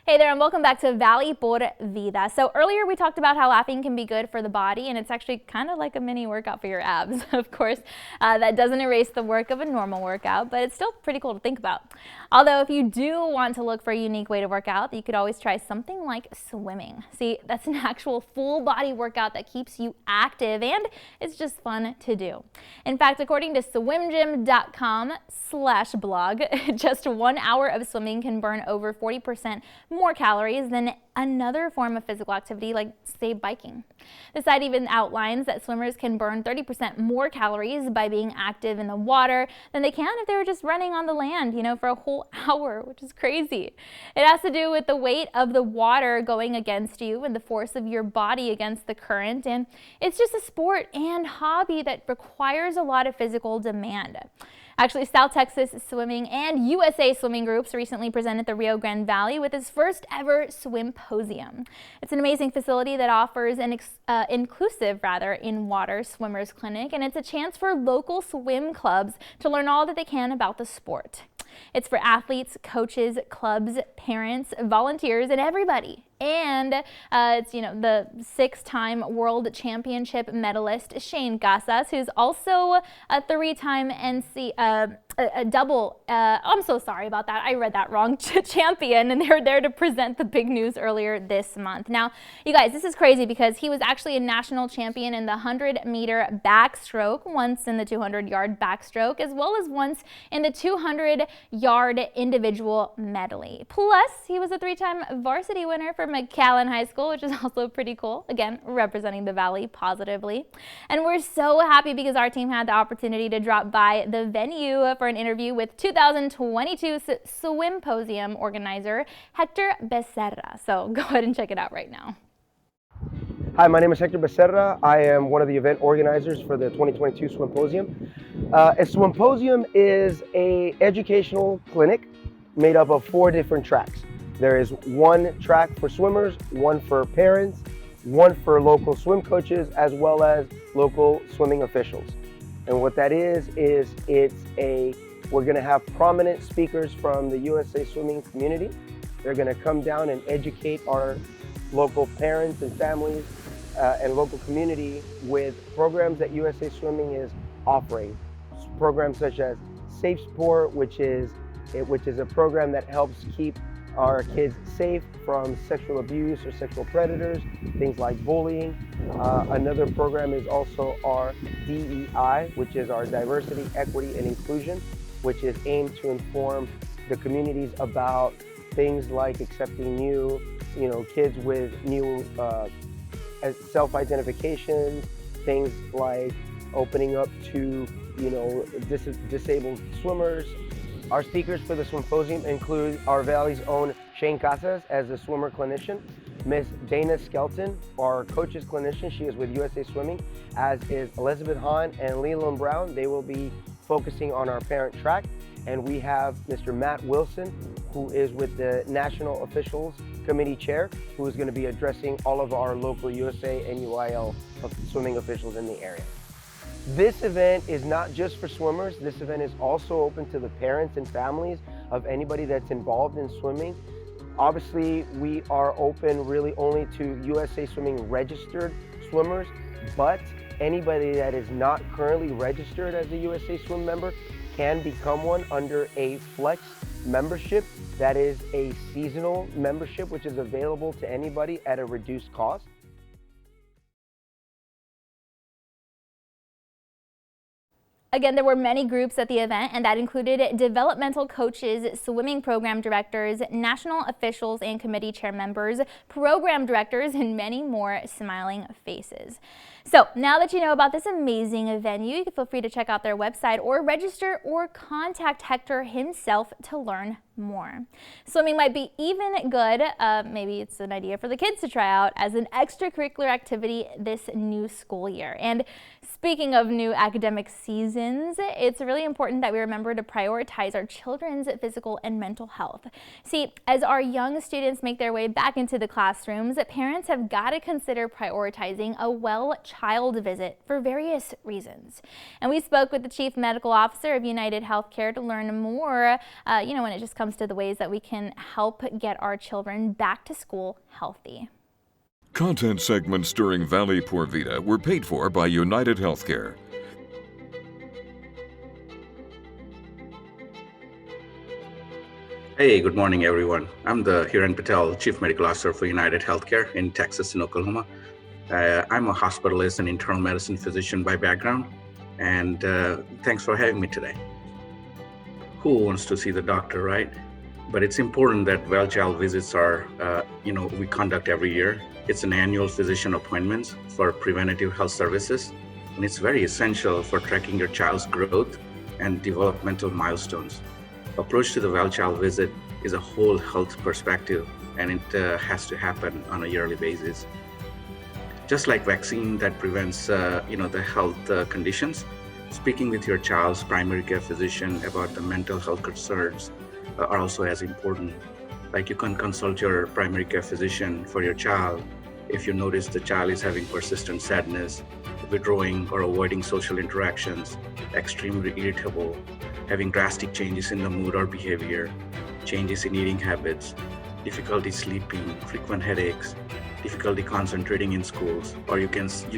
Hey there, and welcome back to Valley por Vida. So earlier we talked about how laughing can be good for the body, and it's actually kind of like a mini workout for your abs. Of course, that doesn't erase the work of a normal workout, but it's still pretty cool to think about. Although if you do want to look for a unique way to work out, you could always try something like swimming. See, that's an actual full body workout that keeps you active, and it's just fun to do. In fact, according to swimgym.com/blog, just 1 hour of swimming can burn over 40% more calories than another form of physical activity like, say, biking. The site even outlines that swimmers can burn 30% more calories by being active in the water than they can if they were just running on the land, for a whole hour, which is crazy. It has to do with the weight of the water going against you and the force of your body against the current, and it's just a sport and hobby that requires a lot of physical demand. Actually, South Texas Swimming and USA Swimming groups recently presented the Rio Grande Valley with its first ever Swimposium. It's an amazing facility that offers an inclusive in-water swimmers clinic, and it's a chance for local swim clubs to learn all that they can about the sport. It's for athletes, coaches, clubs, parents, volunteers, and everybody. And it's, the 6-time world championship medalist Shane Casas, who's also a 3-time I'm so sorry about that. I read that wrong. Champion, and they're there to present the big news earlier this month. Now, you guys, this is crazy because he was actually a national champion in the 100-meter backstroke, once in the 200-yard backstroke, as well as once in the 200-yard individual medley. Plus, he was a 3-time varsity winner for McAllen High School, which is also pretty cool. Again, representing the Valley positively. And we're so happy because our team had the opportunity to drop by the venue for an interview with 2022 Swimposium organizer Hector Becerra. So go ahead and check it out right now. Hi, my name is Hector Becerra. I am one of the event organizers for the 2022 Swimposium. A Swimposium is an educational clinic made up of 4 different tracks. There is 1 track for swimmers, 1 for parents, 1 for local swim coaches, as well as local swimming officials. And what that is we're going to have prominent speakers from the USA Swimming community. They're going to come down and educate our local parents and families and local community with programs that USA Swimming is offering. Programs such as Safe Sport, which is a program that helps keep our kids safe from sexual abuse or sexual predators, things like bullying. Another program is also our DEI, which is our Diversity, Equity, and Inclusion, which is aimed to inform the communities about things like accepting new, kids with new self-identifications, things like opening up to, disabled swimmers. Our speakers for the Swimposium include our Valley's own Shane Casas as a swimmer clinician, Miss Dana Skelton, our coach's clinician. She is with USA Swimming, as is Elizabeth Hahn and Leland Brown. They will be focusing on our parent track. And we have Mr. Matt Wilson, who is with the National Officials Committee Chair, who is going to be addressing all of our local USA and UIL swimming officials in the area. This event is not just for swimmers. This event is also open to the parents and families of anybody that's involved in swimming. Obviously, we are open really only to USA Swimming registered swimmers, but anybody that is not currently registered as a USA Swim member can become one under a Flex membership. That is a seasonal membership, which is available to anybody at a reduced cost. Again, there were many groups at the event, and that included developmental coaches, swimming program directors, national officials and committee chair members, program directors, and many more smiling faces. So now that you know about this amazing venue, you can feel free to check out their website or register or contact Hector himself to learn more. Swimming might be even good, maybe it's an idea for the kids to try out as an extracurricular activity this new school year. And speaking of new academic seasons, it's really important that we remember to prioritize our children's physical and mental health. See, as our young students make their way back into the classrooms, parents have got to consider prioritizing a well child visit for various reasons. And we spoke with the Chief Medical Officer of United Healthcare to learn more, when it just comes to the ways that we can help get our children back to school healthy. Content segments during Valley Por Vida were paid for by United Healthcare. Hey, good morning, everyone. I'm the Hiran Patel, Chief Medical Officer for United Healthcare in Texas and Oklahoma. I'm a hospitalist and internal medicine physician by background, and thanks for having me today. Who wants to see the doctor, right? But it's important that well-child visits are, we conduct every year. It's an annual physician appointments for preventative health services, and it's very essential for tracking your child's growth and developmental milestones. Approach to the well-child visit is a whole health perspective, and it has to happen on a yearly basis. Just like vaccine that prevents, the health conditions, speaking with your child's primary care physician about the mental health concerns are also as important. Like, you can consult your primary care physician for your child if you notice the child is having persistent sadness, withdrawing or avoiding social interactions, extremely irritable, having drastic changes in the mood or behavior, changes in eating habits, difficulty sleeping, frequent headaches, difficulty concentrating in schools, or you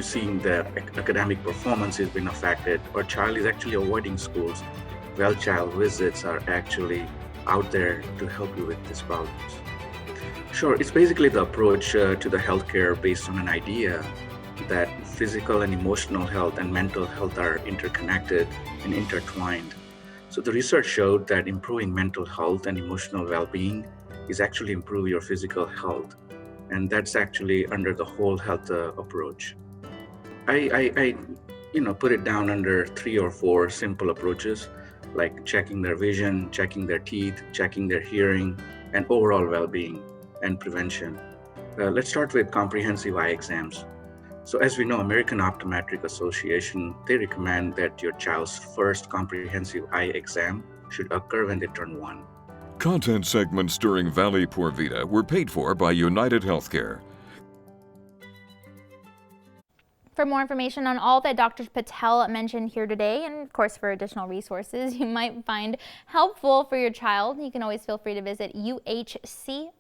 seeing the academic performance has been affected, or child is actually avoiding schools. Well-child visits are actually out there to help you with these problems. Sure, it's basically the approach to the healthcare based on an idea that physical and emotional health and mental health are interconnected and intertwined. So the research showed that improving mental health and emotional well-being is actually improve your physical health. And that's actually under the whole health approach. I put it down under 3 or 4 simple approaches, like checking their vision, checking their teeth, checking their hearing, and overall well-being and prevention. Let's start with comprehensive eye exams. So as we know, American Optometric Association, they recommend that your child's first comprehensive eye exam should occur when they turn 1. Content segments during Valley Por Vida were paid for by United Healthcare. For more information on all that Dr. Patel mentioned here today, and of course for additional resources you might find helpful for your child, you can always feel free to visit uhc.com.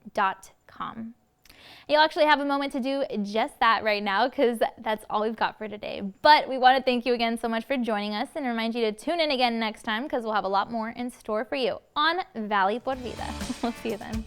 You'll actually have a moment to do just that right now, because that's all we've got for today. But we want to thank you again so much for joining us and remind you to tune in again next time, because we'll have a lot more in store for you on Valley Por Vida. We'll see you then.